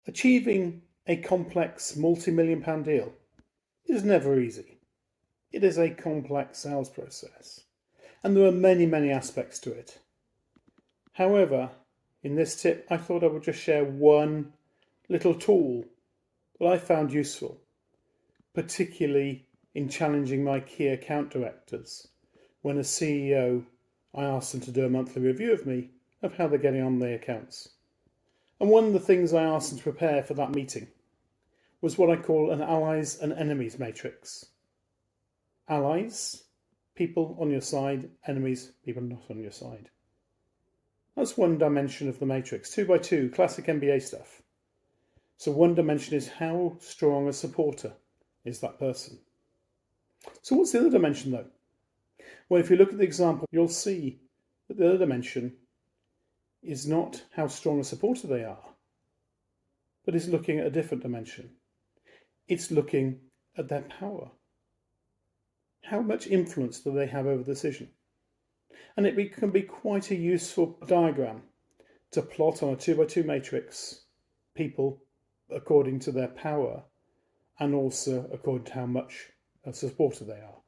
Achieving a complex multi-million-pound deal is never easy. It is a complex sales process, and there are many, many aspects to it. However, in this tip, I thought I would just share one little tool that I found useful, particularly in challenging my key account directors. When as CEO, I asked them to do a monthly review of me, of how they're getting on their accounts. And one of the things I asked them to prepare for that meeting was what I call an allies and enemies matrix. Allies, people on your side; enemies, people not on your side. That's one dimension of the matrix, 2 by 2, classic MBA stuff. So one dimension is how strong a supporter is that person. So what's the other dimension though? Well, if you look at the example, you'll see that the other dimension is not how strong a supporter they are, but is looking at a different dimension. It's looking at their power. How much influence do they have over the decision? And it can be quite a useful diagram to plot on a 2 by 2 matrix people according to their power and also according to how much a supporter they are.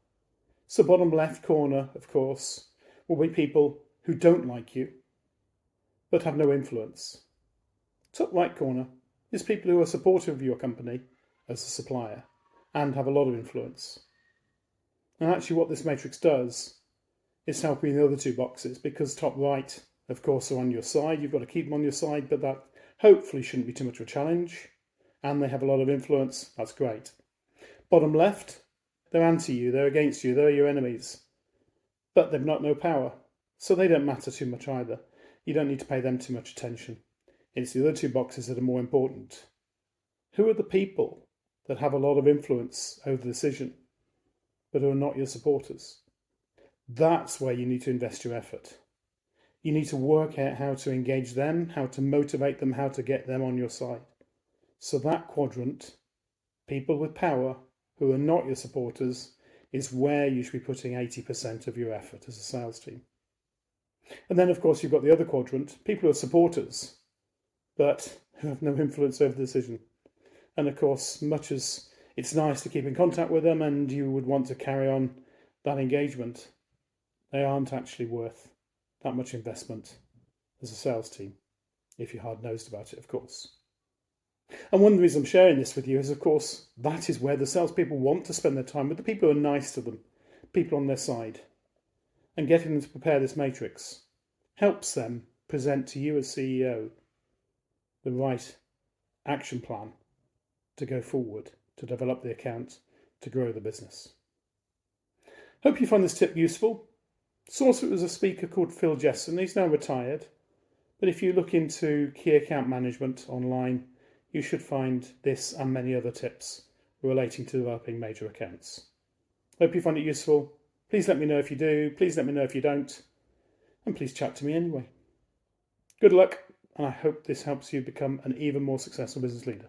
So bottom left corner, of course, will be people who don't like you but have no influence. Top right corner is people who are supportive of your company as a supplier and have a lot of influence. And actually what this matrix does is help you in the other two boxes, because top right, of course, are on your side. You've got to keep them on your side, but that hopefully shouldn't be too much of a challenge. And they have a lot of influence. That's great. Bottom left, they're anti you, they're against you, they're your enemies. But they've no power, so they don't matter too much either. You don't need to pay them too much attention. It's the other two boxes that are more important. Who are the people that have a lot of influence over the decision, but who are not your supporters? That's where you need to invest your effort. You need to work out how to engage them, how to motivate them, how to get them on your side. So that quadrant, people with power who are not your supporters, is where you should be putting 80% of your effort as a sales team. And then, of course, you've got the other quadrant, people who are supporters, but who have no influence over the decision. And of course, much as it's nice to keep in contact with them and you would want to carry on that engagement, they aren't actually worth that much investment as a sales team, if you're hard-nosed about it, of course. And one of the reasons I'm sharing this with you is, of course, that is where the salespeople want to spend their time, with the people who are nice to them, people on their side. And getting them to prepare this matrix helps them present to you as CEO the right action plan to go forward, to develop the account, to grow the business. Hope you find this tip useful. Source of it was a speaker called Phil Jesson. He's now retired. But if you look into key account management online, you should find this and many other tips relating to developing major accounts. Hope you find it useful. Please let me know if you do. Please let me know if you don't. And please chat to me anyway. Good luck, and I hope this helps you become an even more successful business leader.